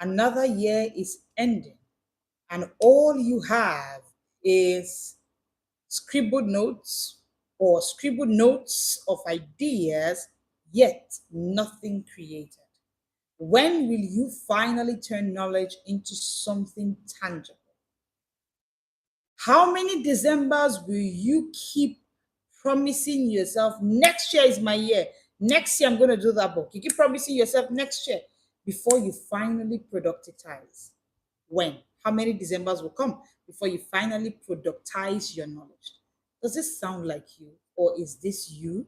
Another year is ending, and all you have is scribbled notes or scribbled notes of ideas, yet nothing created. When will you finally turn knowledge into something tangible? How many Decembers will you keep promising yourself, next year is my year? Next year, I'm going to do that book. You keep promising yourself next year before you finally productize. When? How many Decembers will come before you finally productize your knowledge? Does this sound like you, or is this you?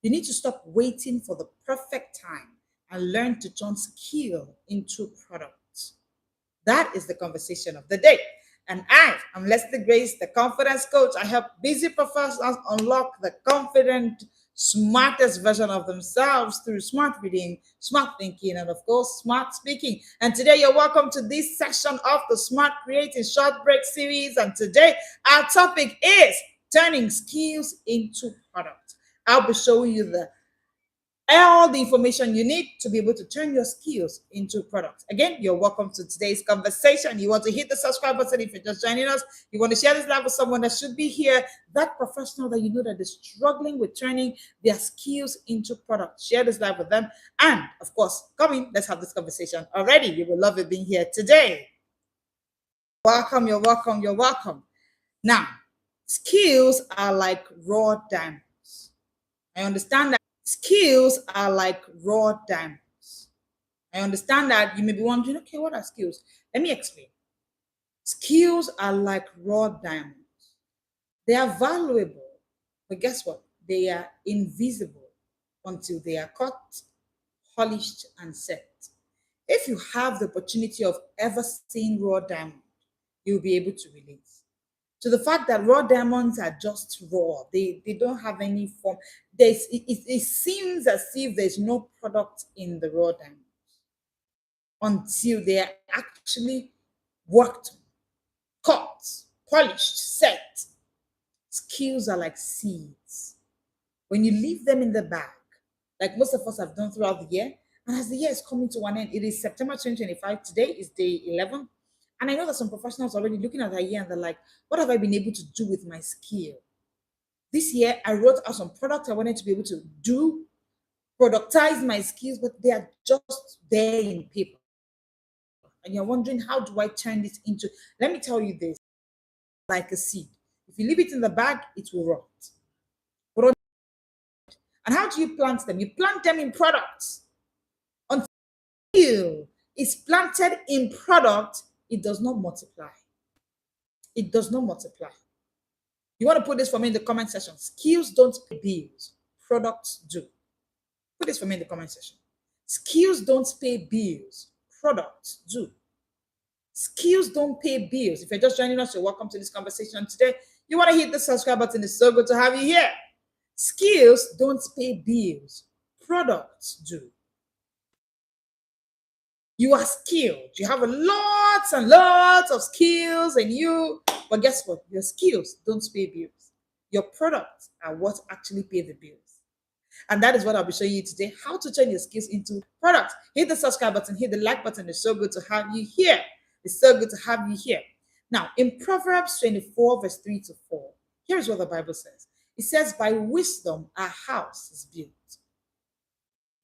You need to stop waiting for the perfect time and learn to turn skill into products. That is the conversation of the day. And I am Leslie Grace, the confidence coach. I help busy professionals unlock the confident, smartest version of themselves through smart reading, smart thinking, and of course, smart speaking. And today, you're welcome to this session of the Smart Creating Short Break series. And today, our topic is turning skills into products. I'll be showing you all the information you need to be able to turn your skills into products. Again, you're welcome to today's conversation. You want to hit the subscribe button if you're just joining us. You want to share this live with someone that should be here, that professional that you know that is struggling with turning their skills into products. Share this live with them. And of course, come in, let's have this conversation already. You will love it being here today. Welcome, you're welcome, you're welcome. Now, skills are like raw diamonds. I understand that skills are like raw diamonds. I understand that you may be wondering, okay, what are skills? Let me explain. Skills are like raw diamonds. They are valuable, but guess what? They are invisible until they are cut, polished, and set. If you have the opportunity of ever seeing raw diamond, you'll be able to relate to the fact that raw diamonds are just raw. They don't have any form. It seems as if there's no product in the raw diamonds until they are actually worked, cut, polished, set. Skills are like seeds. When you leave them in the bag, like most of us have done throughout the year, and as the year is coming to an end, it is September 2025. Today is day 11. And I know that some professionals are already looking at that year and they're like, what have I been able to do with my skill? This year, I wrote out some products I wanted to be able to do, productize my skills, but they are just there in paper. And you're wondering, how do I turn this into? Let me tell you this, like a seed. If you leave it in the bag, it will rot. And how do you plant them? You plant them in products. Until it's planted in product, it does not multiply. It does not multiply. You want to put this for me in the comment section. Skills don't pay bills. Products do. Put this for me in the comment section. Skills don't pay bills. Products do. Skills don't pay bills. If you're just joining us, you're welcome to this conversation today. You want to hit the subscribe button. It's so good to have you here. Skills don't pay bills. Products do. You are skilled. You have lots and lots of skills in you. But guess what? Your skills don't pay bills. Your products are what actually pay the bills. And that is what I'll be showing you today, how to turn your skills into products. Hit the subscribe button, hit the like button. It's so good to have you here. It's so good to have you here. Now, in Proverbs 24, verse 3 to 4, here is what the Bible says. It says, by wisdom, a house is built.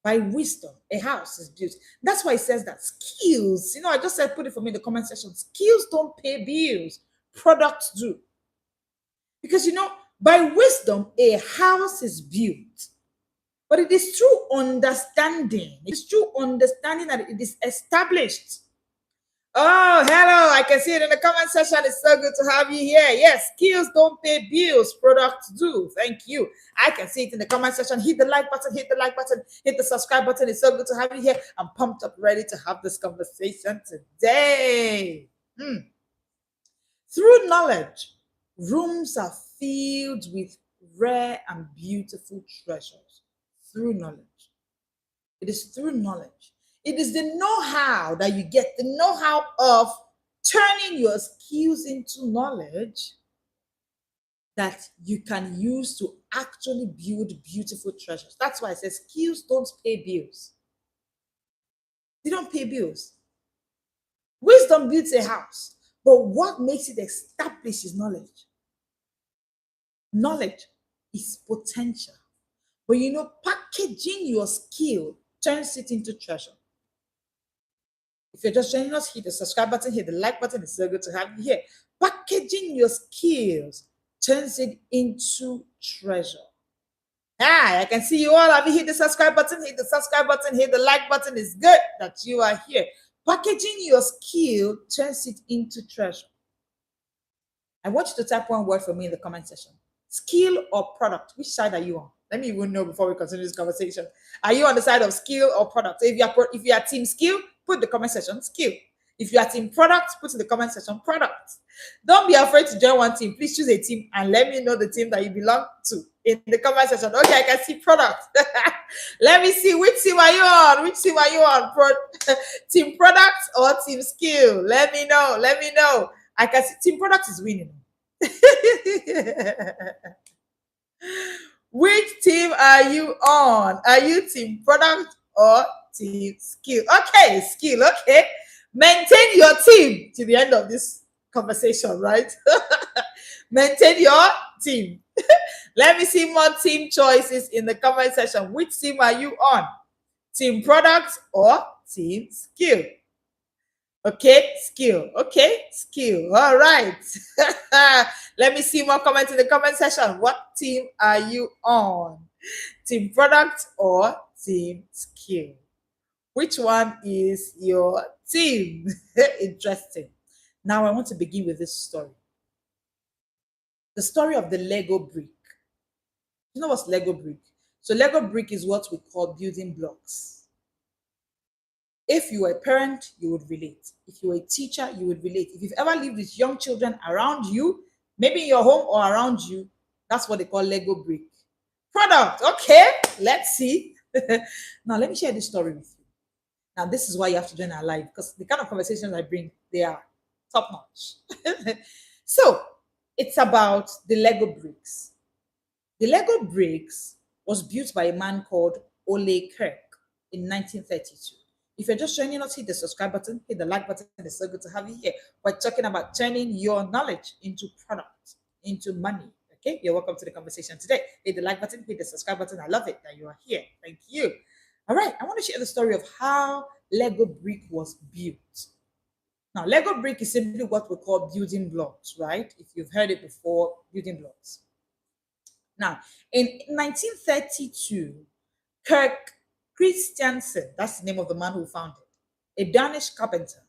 By wisdom, a house is built. That's why it says that skills, I just said, put it for me in the comment section. Skills don't pay bills, products do. Because, by wisdom, a house is built. But it is through understanding. It's through understanding that it is established. Oh, hello. I can see it in the comment section. It's so good to have you here. Yes, skills don't pay bills. Products do. Thank you. I can see it in the comment section. Hit the like button. Hit the like button. Hit the subscribe button. It's so good to have you here. I'm pumped up, ready to have this conversation today. Through knowledge, rooms are filled with rare and beautiful treasures. Through knowledge. It is through knowledge. It is the know-how that you get, the know-how of turning your skills into knowledge that you can use to actually build beautiful treasures. That's why I say skills don't pay bills. They don't pay bills. Wisdom builds a house, but what makes it establish is knowledge. Knowledge is potential. But packaging your skill turns it into treasure. If you're just joining us, hit the subscribe button, hit the like button. It's so good to have you here. Packaging your skills turns it into treasure. Hi, I can see you all. Have you hit the subscribe button? Hit the subscribe button, hit the like button. It's good that you are here. Packaging your skill turns it into treasure. I want you to type one word for me in the comment section. Skill or product? Which side are you on? Let me even know before we continue this conversation. Are you on the side of skill or product? So if you are team skill, put the comment section skill. If you are team product, put in the comment section product. Don't be afraid to join one team. Please choose a team and let me know the team that you belong to in the comment section. Okay, I can see product. Let me see, which team are you on? Which team are you on? Team product or team skill? Let me know. Let me know. I can see team product is winning. Which team are you on? Are you team product or team skill? Okay, skill. Okay. Maintain your team to the end of this conversation, right? Maintain your team. Let me see more team choices in the comment section. Which team are you on? Team product or team skill? Okay, skill. Okay, skill. All right. Let me see more comments in the comment section. What team are you on? Team product or team skill? Which one is your team? Interesting. Now I want to begin with this story. The story of the Lego brick. You know what's Lego brick? So Lego brick is what we call building blocks. If you were a parent, you would relate. If you were a teacher, you would relate. If you've ever lived with young children around you, maybe in your home or around you, that's what they call Lego brick. Product, okay, let's see. Now, let me share this story with you. Now, this is why you have to join our live, because the kind of conversations I bring, they are top notch. So, it's about the Lego bricks. The Lego bricks was built by a man called Ole Kirk in 1932. If you're just joining us, hit the subscribe button, hit the like button. It's so good to have you here. We're talking about turning your knowledge into product, into money. Okay, you're welcome to the conversation today. Hit the like button, hit the subscribe button. I love it that you are here. Thank you. All right, I want to share the story of how Lego brick was built. Now, Lego brick is simply what we call building blocks, right? If you've heard it before, building blocks. Now, in 1932, Kirk Christiansen, that's the name of the man who found it, a Danish carpenter,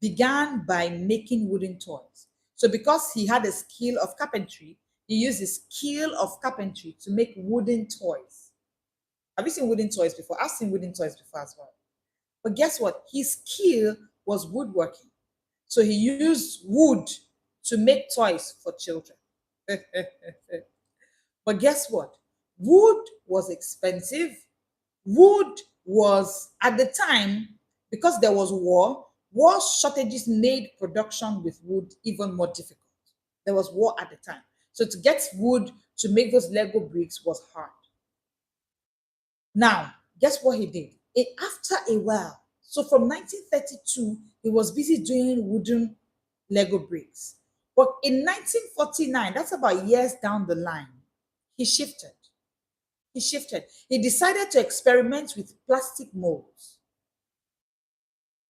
began by making wooden toys. So because he had a skill of carpentry, he used his skill of carpentry to make wooden toys. Have you seen wooden toys before? I've seen wooden toys before as well. But guess what? His skill was woodworking. So he used wood to make toys for children. But guess what? Wood was expensive. Wood was, at the time, because there was war shortages made production with wood even more difficult. There was war at the time. So to get wood to make those Lego bricks was hard. Now, guess what he did? After a while, so from 1932, he was busy doing wooden Lego bricks. But in 1949, that's about years down the line, he shifted. He decided to experiment with plastic molds.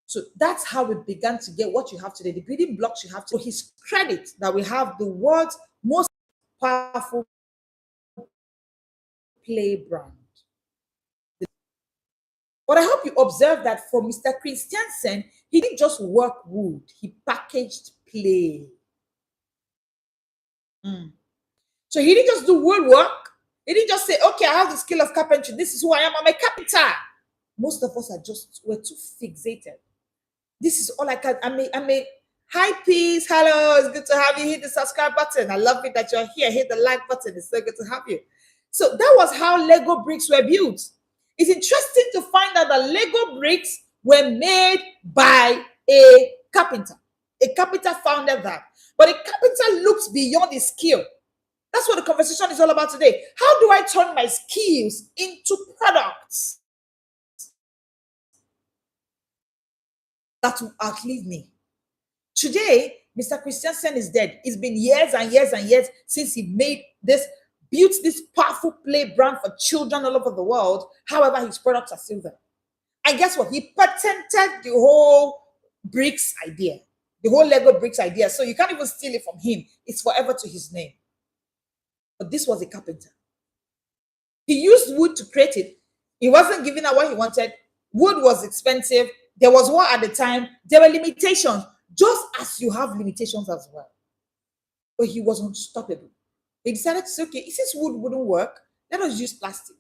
So that's how we began to get what you have today, the building blocks you have today. To his credit, that we have the world's most powerful play brand. But I hope you observe that for Mr. Christiansen, he didn't just work wood, he packaged play. So he didn't just do woodwork. He didn't just say, okay, I have the skill of carpentry. This is who I am. I'm a carpenter. Most of us we're too fixated. This is all I can. I'm a hi, peace. Hello, it's good to have you. Hit the subscribe button. I love it that you're here. Hit the like button. It's so good to have you. So that was how Lego bricks were built. It's interesting to find out that Lego bricks were made by a carpenter. A carpenter founded that. But a carpenter looks beyond his skill. That's what the conversation is all about today. How do I turn my skills into products that will outlive me? Today, Mr. Christiansen is dead. It's been years and years and years since he built this powerful play brand for children all over the world. However, his products are still there. And guess what? He patented the whole bricks idea, the whole Lego bricks idea. So you can't even steal it from him. It's forever to his name. But this was a carpenter. He used wood to create it. He wasn't giving out what he wanted. Wood was expensive. There was war at the time. There were limitations, just as you have limitations as well. But he was unstoppable. He decided to say, okay, since wood wouldn't work, let us use plastic.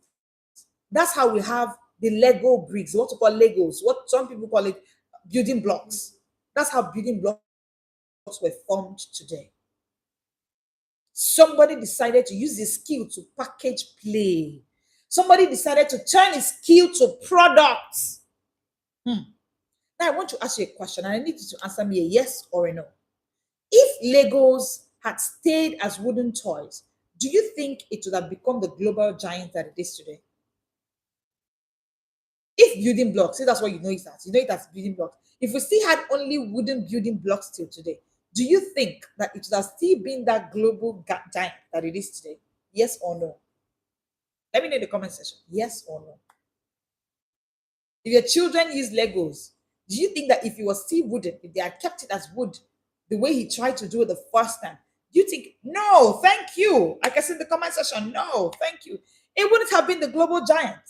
That's how we have the Lego bricks, what we call Legos, what some people call it building blocks. That's how building blocks were formed today. Somebody decided to use his skill to package play. Somebody decided to turn his skill to products. Now, I want to ask you a question, and I need you to answer me a yes or a no. If Legos had stayed as wooden toys, do you think it would have become the global giant that it is today? If building blocks, see, that's what you know it as. You know it as building blocks. If we still had only wooden building blocks till today, do you think that it would have still been that global giant that it is today? Yes or no? Let me know in the comment section. Yes or no? If your children use Legos, do you think that if it was still wooden, if they had kept it as wood, the way he tried to do it the first time, do you think, no, thank you? Like I said in the comment section, no, thank you. It wouldn't have been the global giant.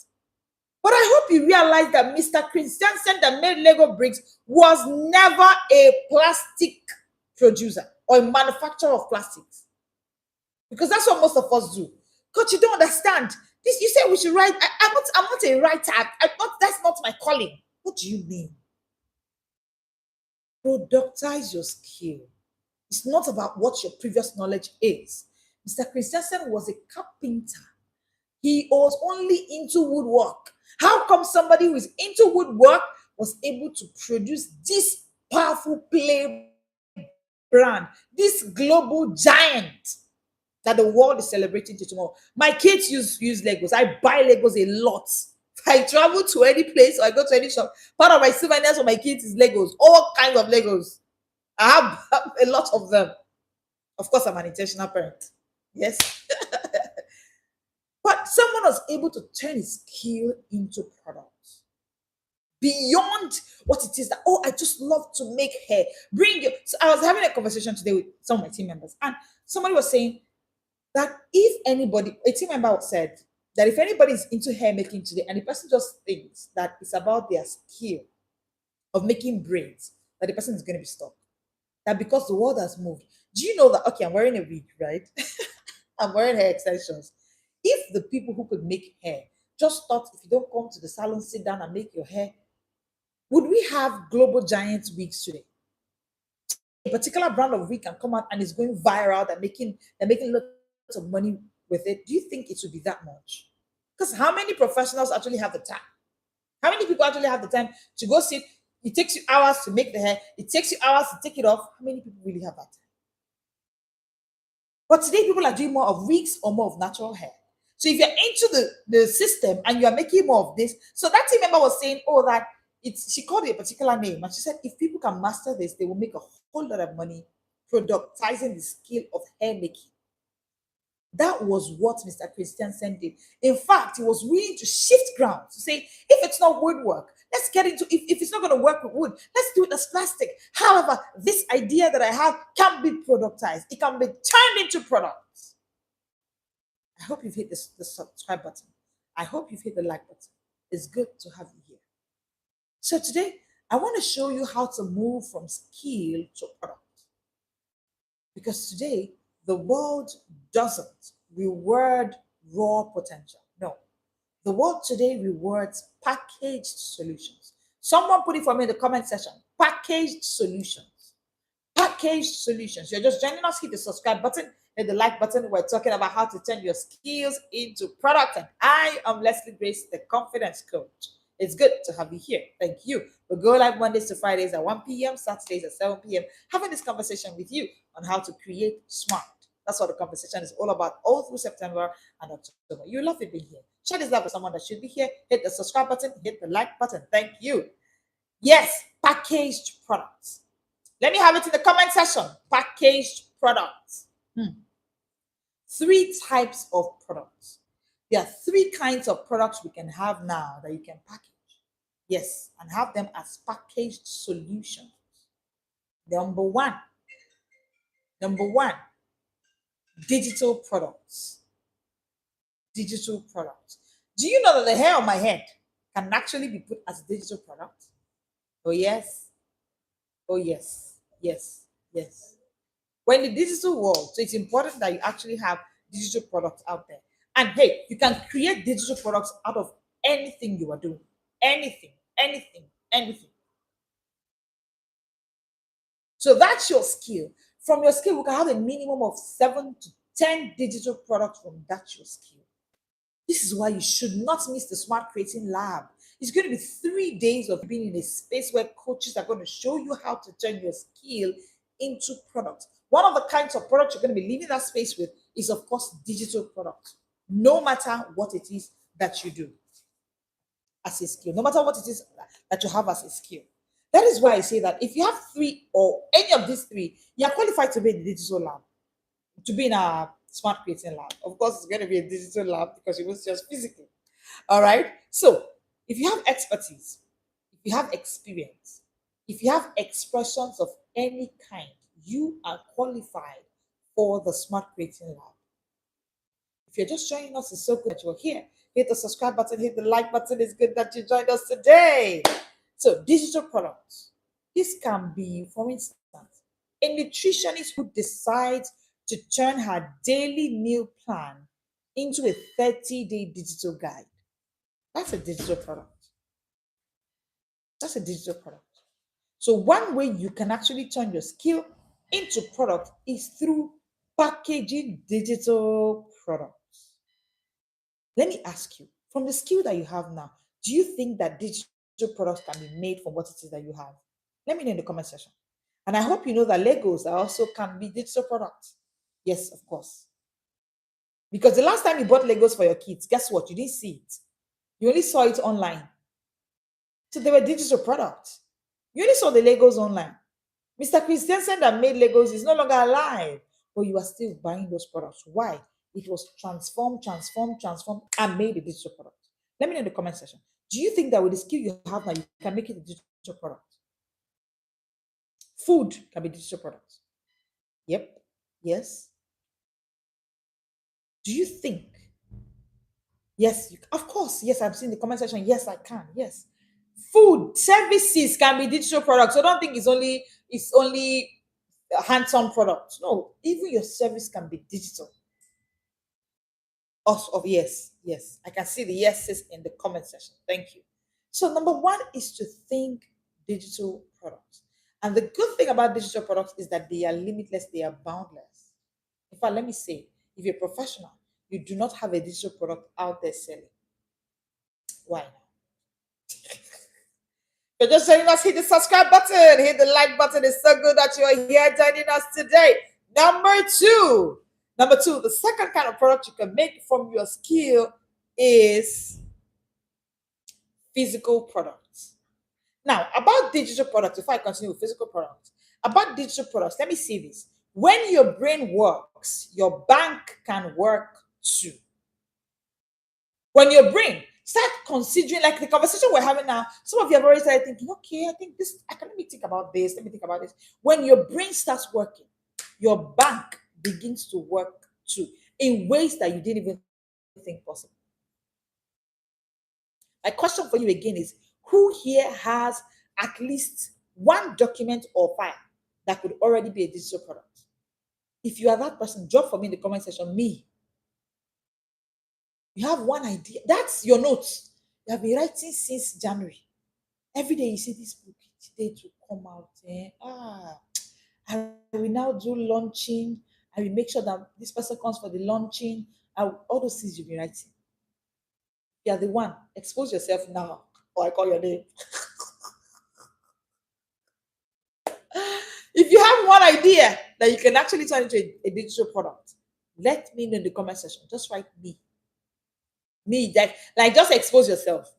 But I hope you realize that Mr. Christiansen that made Lego bricks was never a plastic producer or a manufacturer of plastics. Because that's what most of us do. Because you don't understand. This, you say we should write. I'm not a writer. That's not my calling. What do you mean? Productize your skill. It's not about what your previous knowledge is. Mr. Christiansen was a carpenter. He was only into woodwork. How come somebody who is into woodwork was able to produce this powerful play brand, this global giant that the world is celebrating tomorrow? My kids use Legos. I buy Legos a lot. If I travel to any place or I go to any shop, part of my souvenirs for my kids is Legos, all kinds of Legos. I have a lot of them. Of course, I'm an intentional parent. Yes. But someone was able to turn his skill into products. Beyond what it is that, oh, I just love to make hair. Bring you. So I was having a conversation today with some of my team members, and somebody was saying that if anybody, a team member said that if anybody is into hair making today and the person just thinks that it's about their skill of making braids, that the person is going to be stuck. That because the world has moved. Do you know that, okay, I'm wearing a wig, right? I'm wearing hair extensions. If the people who could make hair just thought if you don't come to the salon, sit down and make your hair, would we have global giant wigs today? A particular brand of wig can come out and it's going viral. They're making lots of money with it. Do you think it would be that much? Because how many professionals actually have the time? How many people actually have the time to go sit? It takes you hours to make the hair. It takes you hours to take it off. How many people really have that time? But today, people are doing more of wigs or more of natural hair. So if you're into the system and you're making more of this, so that team member was saying, oh, that she called it a particular name. And she said, if people can master this, they will make a whole lot of money productizing the skill of hair making. That was what Mr. Christiansen did. In fact, he was willing to shift ground to say, if it's not woodwork, let's get into, if it's not going to work with wood, let's do it as plastic. However, this idea that I have can be productized. It can be turned into products. I hope you've hit the subscribe button. I hope you've hit the like button. It's good to have you here. So today, I want to show you how to move from skill to product. Because today, the world doesn't reward raw potential. No. The world today rewards packaged solutions. Someone put it for me in the comment section. Packaged solutions. Packaged solutions. You're just joining us, hit the subscribe button, hit the like button. We're talking about how to turn your skills into product. And I am Leslie Grace, the confidence coach. It's good to have you here. Thank you. We go live Mondays to Fridays at 1 p.m., Saturdays at 7 p.m., having this conversation with you on how to create smart. That's what the conversation is all about all through September and October. You love it being here. Share this live with someone that should be here. Hit the subscribe button, hit the like button. Thank you. Yes, packaged products. Let me have it in the comment section. Packaged products. Three types of products. There are three kinds of products we can have now that you can package. Yes, and have them as packaged solutions. Number one, digital products. Digital products. Do you know that the hair on my head can actually be put as a digital product? Oh, yes. Oh, yes. Yes. Yes. We're in the digital world, so it's important that you actually have digital products out there. And hey, you can create digital products out of anything you are doing. Anything, anything, anything. So that's your skill. From your skill, we can have a minimum of 7 to 10 digital products from that your skill. This is why you should not miss the Smart Creating Lab. It's going to be 3 days of being in a space where coaches are going to show you how to turn your skill into products. One of the kinds of products you're going to be leaving that space with is, of course, digital products, no matter what it is that you do as a skill, no matter what it is that you have as a skill. That is why I say that if you have 3 or any of these 3, you are qualified to be in the digital lab, to be in a Smart Creating Lab. Of course, it's going to be a digital lab because you won't see us physically. All right. So if you have expertise, if you have experience, if you have expressions of any kind, you are qualified for the Smart Creating Lab. If you're just joining us, it's so good that you're here. Hit the subscribe button, hit the like button. It's good that you joined us today. So, digital products. This can be, for instance, a nutritionist who decides to turn her daily meal plan into a 30-day digital guide. That's a digital product. That's a digital product. So one way you can actually turn your skill into product is through packaging digital products. Let me ask you, from the skill that you have now, do you think that digital products can be made from what it is that you have? Let me know in the comment section. And I hope you know that Legos also can be digital products. Yes, of course. Because the last time you bought Legos for your kids, guess what? You didn't see it. You only saw it online. So they were digital products. You only saw the Legos online. Mr. Christensen that made Legos is no longer alive, but you are still buying those products. Why? It was transformed, and made a digital product. Let me know in the comment section. Do you think that with the skill you have now, you can make it a digital product? Food can be digital products. Yep. Yes. Do you think? Yes, of course. Yes, I've seen the comment section. Yes, I can. Yes. Food services can be digital products. So don't think it's only hands-on products. No, even your service can be digital. Of yes, yes. I can see the yeses in the comment section. Thank you. So number one is to think digital products. And the good thing about digital products is that they are limitless, they are boundless. In fact, let me say, if you're a professional, you do not have a digital product out there selling. Why not? You're just joining us, hit the subscribe button, hit the like button. It's so good that you are here joining us today. Number two, the second kind of product you can make from your skill is physical products. Now, about digital products, before I continue with physical products, about digital products, let me say this. When your brain works, your bank can work too. When your brain start considering, like the conversation we're having now, some of you have already started thinking, okay, I think this, let me think about this, let me think about this. When your brain starts working, your bank begins to work too, in ways that you didn't even think possible. My question for you again is, who here has at least one document or file that could already be a digital product? If you are that person, drop for me in the comment section, me. You have one idea. That's your notes. You have been writing since January. Every day you see this book today to come out. I will now do launching. I will make sure that this person comes for the launching. All those things you've been writing. You are the one. Expose yourself now, or I call your name. If you have one idea that you can actually turn into a digital product, let me know in the comment section. Just write me. Me, like just expose yourself.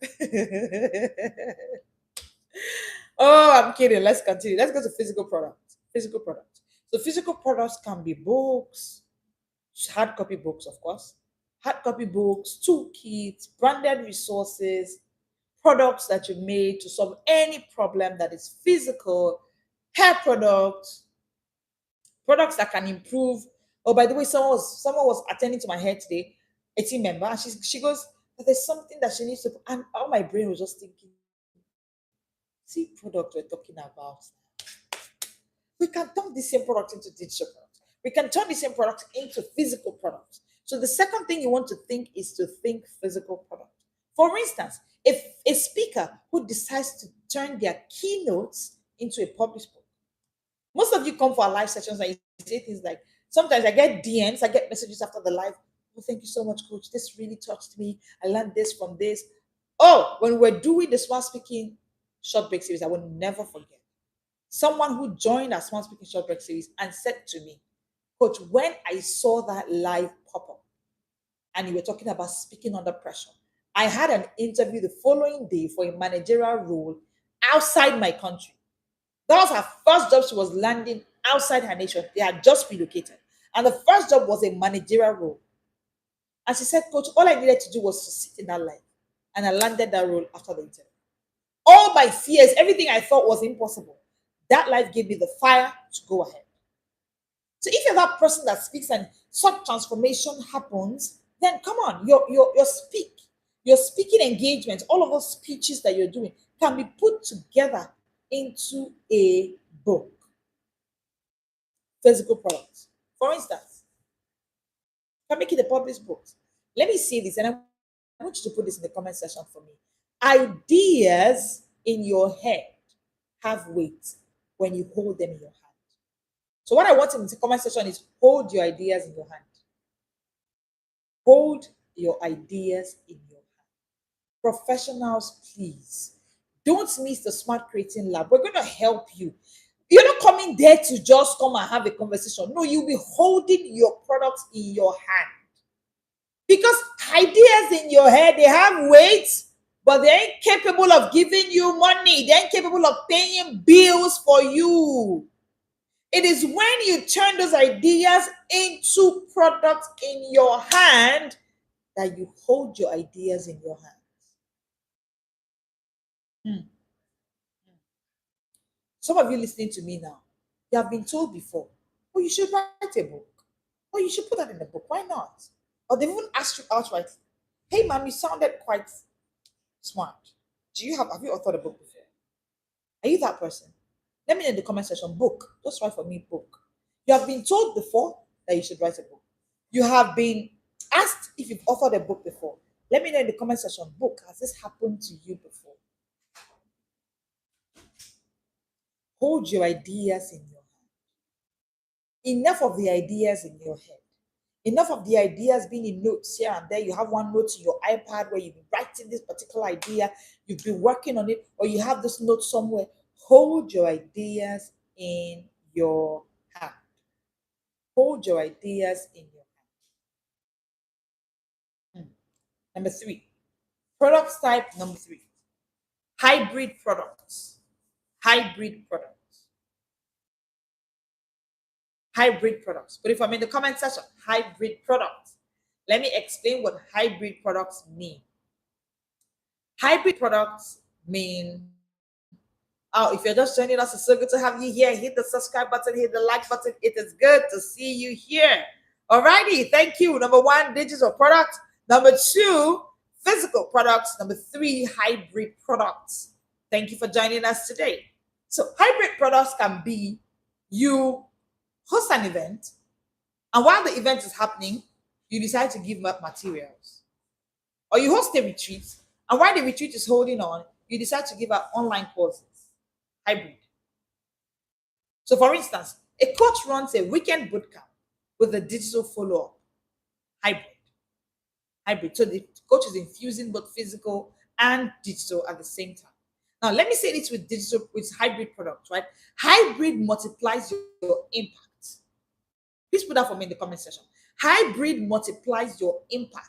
Oh, I'm kidding. Let's continue. Let's go to physical products. Physical products. So physical products can be books, hard copy books, of course, hard copy books, toolkits, branded resources, products that you made to solve any problem that is physical, hair products, products that can improve. Oh, by the way, someone was attending to my hair today, a team member, and she goes, there's something that she needs to, and all my brain was just thinking, see, product we're talking about. We can turn the same product into digital products. We can turn the same product into physical products. So the second thing you want to think is to think physical product. For instance, if a speaker who decides to turn their keynotes into a published book, most of you come for our live sessions and you say things like, sometimes I get DMs, I get messages after the live. Oh, thank you so much, coach. This really touched me. I learned this from this. Oh, when we're doing the smart speaking short break series, I will never forget someone who joined our smart speaking short break series and said to me, coach, when I saw that live pop up and you were talking about speaking under pressure, I had an interview the following day for a managerial role outside my country. That was her first job. She was landing outside her nation. They had just relocated. And the first job was a managerial role. And she said, coach, all I needed to do was to sit in that line. And I landed that role after the interview. All my fears, everything I thought was impossible, that life gave me the fire to go ahead. So if you're that person that speaks and such transformation happens, then come on, your speaking engagements, all of those speeches that you're doing can be put together into a book. Physical products. For instance, can make it a published book. Let me see this, and I want you to put this in the comment section for me. Ideas in your head have weight when you hold them in your hand. So what I want in the comment section is hold your ideas in your hand. Hold your ideas in your hand. Professionals, please, don't miss the Smart Creating Lab. We're going to help you. You're not coming there to just come and have a conversation. No, you'll be holding your products in your hand. Because ideas in your head, they have weight, but they ain't capable of giving you money. They ain't capable of paying bills for you. It is when you turn those ideas into products in your hand that you hold your ideas in your hands. Some of you listening to me now, you have been told before, oh, you should write a book. Oh, you should put that in a book. Why not? Or they've even asked you outright, hey, ma'am, you sounded quite smart. Have you authored a book before? Are you that person? Let me know in the comment section, book. Just write for me, book. You have been told before that you should write a book. You have been asked if you've authored a book before. Let me know in the comment section, book. Has this happened to you before? Hold your ideas in your hand. Enough of the ideas in your head. Enough of the ideas being in notes here and there. You have one note in your iPad where you've been writing this particular idea, you've been working on it, or you have this note somewhere. Hold your ideas in your hand. Hold your ideas in your hand. Number 3, product type number 3, hybrid products. Hybrid products. Hybrid products. But if I'm in the comment section, hybrid products. Let me explain what hybrid products mean. Hybrid products mean, oh, if you're just joining us, it's so good to have you here. Hit the subscribe button, hit the like button. It is good to see you here. Alrighty, thank you. Number 1, digital products. Number 2, physical products. Number 3, hybrid products. Thank you for joining us today. So hybrid products can be you host an event, and while the event is happening, you decide to give up materials. Or you host a retreat, and while the retreat is holding on, you decide to give out online courses. Hybrid. So for instance, a coach runs a weekend bootcamp with a digital follow-up. Hybrid. Hybrid. So the coach is infusing both physical and digital at the same time. Now, let me say this with hybrid products, right? Hybrid multiplies your impact. Please put that for me in the comment section. Hybrid multiplies your impact.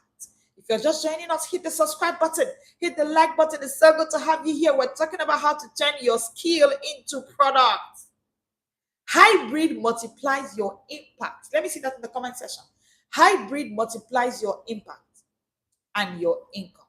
If you're just joining us, hit the subscribe button, hit the like button. It's so good to have you here. We're talking about how to turn your skill into product. Hybrid multiplies your impact. Let me see that in the comment section. Hybrid multiplies your impact and your income.